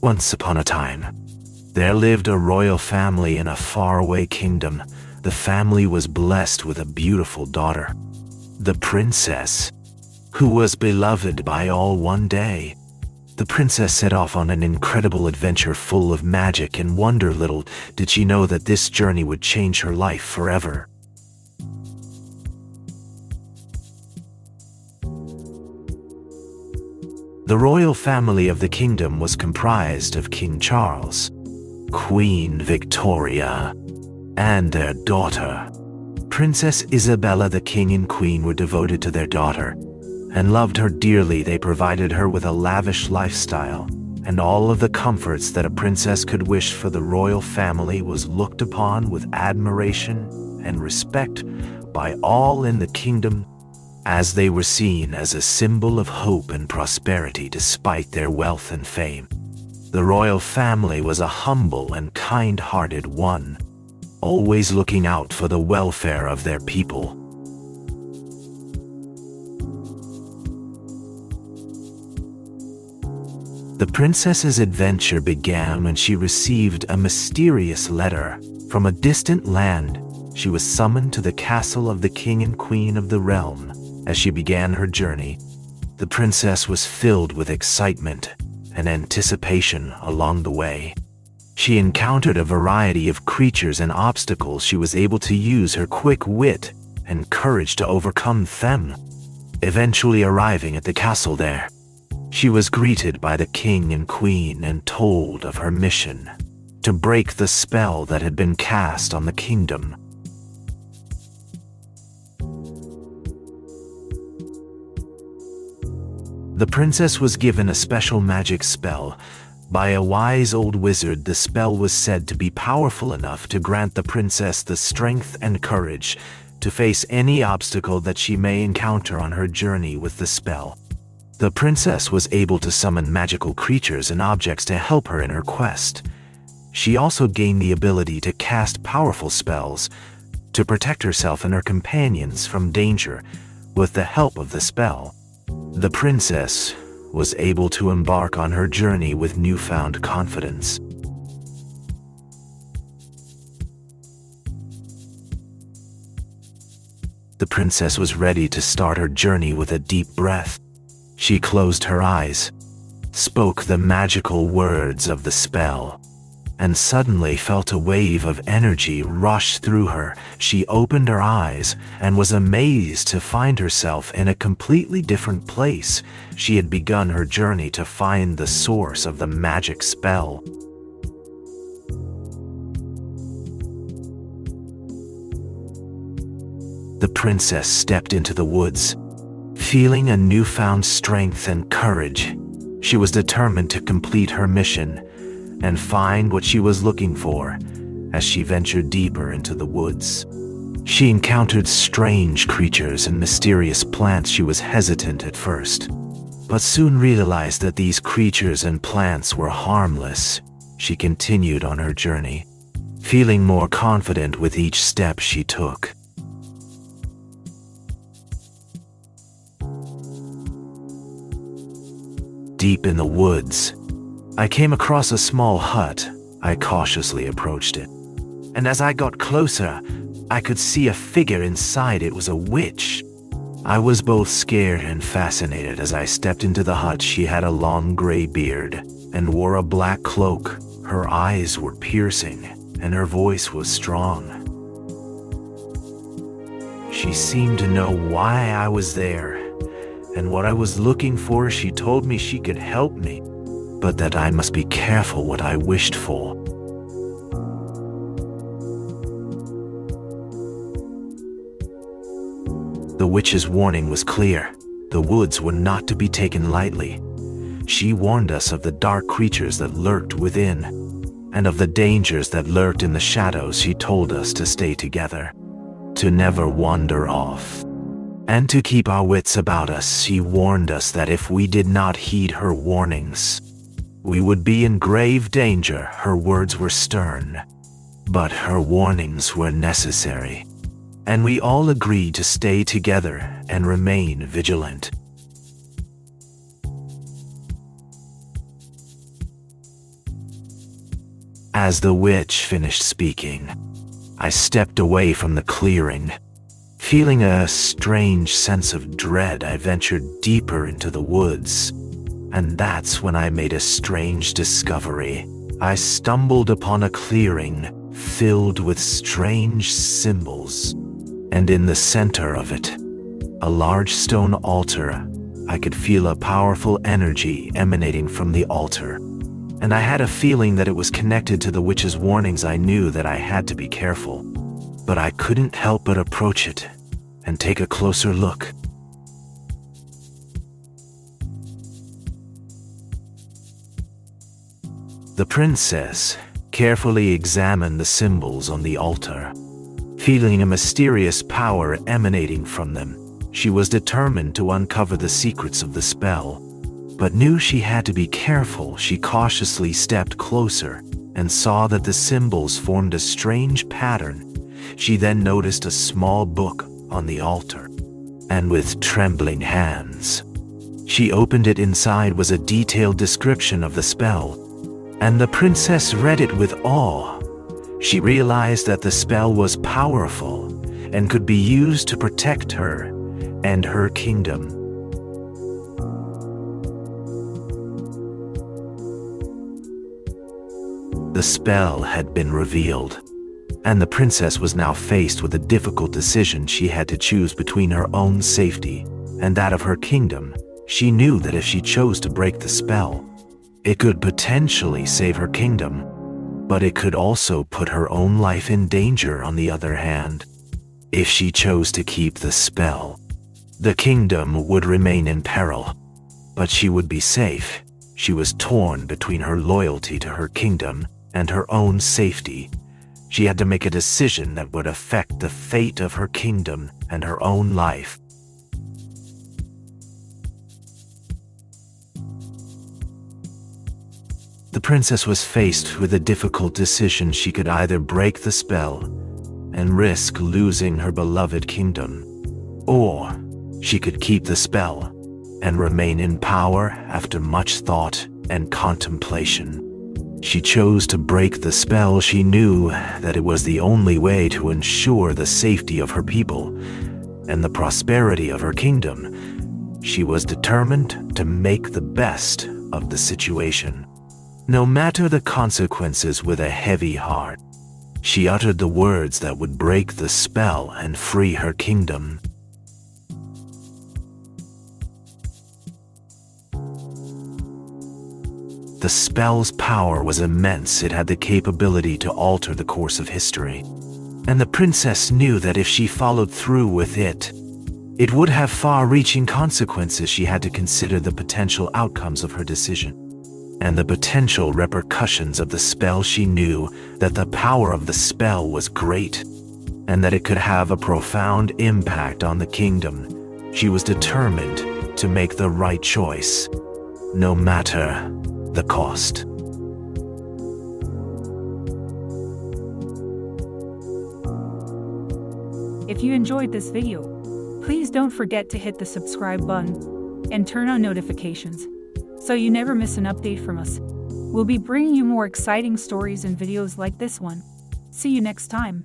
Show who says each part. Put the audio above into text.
Speaker 1: Once upon a time, there lived a royal family in a faraway kingdom. The family was blessed with a beautiful daughter, the princess, who was beloved by all. One day, the princess set off on an incredible adventure full of magic and wonder. Little did she know that this journey would change her life forever. The royal family of the kingdom was comprised of King Charles, Queen Victoria, and their daughter, Princess Isabella. The king and queen were devoted to their daughter and loved her dearly. They provided her with a lavish lifestyle, and all of the comforts that a princess could wish for. The royal family was looked upon with admiration and respect by all in the kingdom, as they were seen as a symbol of hope and prosperity despite their wealth and fame. The royal family was a humble and kind-hearted one, always looking out for the welfare of their people. The princess's adventure began when she received a mysterious letter from a distant land. She was summoned to the castle of the king and queen of the realm. As she began her journey, the princess was filled with excitement and anticipation along the way. She encountered a variety of creatures and obstacles. She was able to use her quick wit and courage to overcome them. Eventually arriving at the castle there, she was greeted by the king and queen and told of her mission to break the spell that had been cast on the kingdom. The princess was given a special magic spell by a wise old wizard. The spell was said to be powerful enough to grant the princess the strength and courage to face any obstacle that she may encounter on her journey with the spell. The princess was able to summon magical creatures and objects to help her in her quest. She also gained the ability to cast powerful spells to protect herself and her companions from danger with the help of the spell. The princess was able to embark on her journey with newfound confidence. The princess was ready to start her journey. With a deep breath, she closed her eyes, spoke the magical words of the spell, and suddenly felt a wave of energy rush through her. She opened her eyes and was amazed to find herself in a completely different place. She had begun her journey to find the source of the magic spell. The princess stepped into the woods, feeling a newfound strength and courage. She was determined to complete her mission and find what she was looking for. As she ventured deeper into the woods, she encountered strange creatures and mysterious plants. She was hesitant at first, but soon realized that these creatures and plants were harmless. She continued on her journey, feeling more confident with each step she took. Deep in the woods, I came across a small hut. I cautiously approached it, and as I got closer, I could see a figure inside. It was a witch. I was both scared and fascinated as I stepped into the hut. She had a long gray beard and wore a black cloak. Her eyes were piercing, and her voice was strong. She seemed to know why I was there and what I was looking for. She told me she could help me, but that I must be careful what I wished for. The witch's warning was clear. The woods were not to be taken lightly. She warned us of the dark creatures that lurked within, and of the dangers that lurked in the shadows. She told us to stay together, to never wander off, and to keep our wits about us. She warned us that if we did not heed her warnings, we would be in grave danger. Her words were stern, but her warnings were necessary, and we all agreed to stay together and remain vigilant. As the witch finished speaking, I stepped away from the clearing. Feeling a strange sense of dread, I ventured deeper into the woods. And that's when I made a strange discovery. I stumbled upon a clearing filled with strange symbols. And in the center of it, a large stone altar. I could feel a powerful energy emanating from the altar. And I had a feeling that it was connected to the witch's warnings. I knew that I had to be careful. But I couldn't help but approach it and take a closer look. The princess carefully examined the symbols on the altar. Feeling a mysterious power emanating from them, she was determined to uncover the secrets of the spell, but knew she had to be careful. She cautiously stepped closer and saw that the symbols formed a strange pattern. She then noticed a small book on the altar, and with trembling hands, she opened it. Inside was a detailed description of the spell, and the princess read it with awe. She realized that the spell was powerful and could be used to protect her and her kingdom. The spell had been revealed, and the princess was now faced with a difficult decision. She had to choose between her own safety and that of her kingdom. She knew that if she chose to break the spell, it could potentially save her kingdom, but it could also put her own life in danger. On the other hand, if she chose to keep the spell, the kingdom would remain in peril, but she would be safe. She was torn between her loyalty to her kingdom and her own safety. She had to make a decision that would affect the fate of her kingdom and her own life. The princess was faced with a difficult decision. She could either break the spell and risk losing her beloved kingdom, or she could keep the spell and remain in power. After much thought and contemplation, she chose to break the spell. She knew that it was the only way to ensure the safety of her people and the prosperity of her kingdom. She was determined to make the best of the situation. No matter the consequences, with a heavy heart, she uttered the words that would break the spell and free her kingdom. The spell's power was immense. It had the capability to alter the course of history, and the princess knew that if she followed through with it, it would have far-reaching consequences. She had to consider the potential outcomes of her decision and the potential repercussions of the spell. She knew that the power of the spell was great and that it could have a profound impact on the kingdom. She was determined to make the right choice, no matter the cost.
Speaker 2: If you enjoyed this video, please don't forget to hit the subscribe button and turn on notifications so you never miss an update from us. We'll be bringing you more exciting stories and videos like this one. See you next time.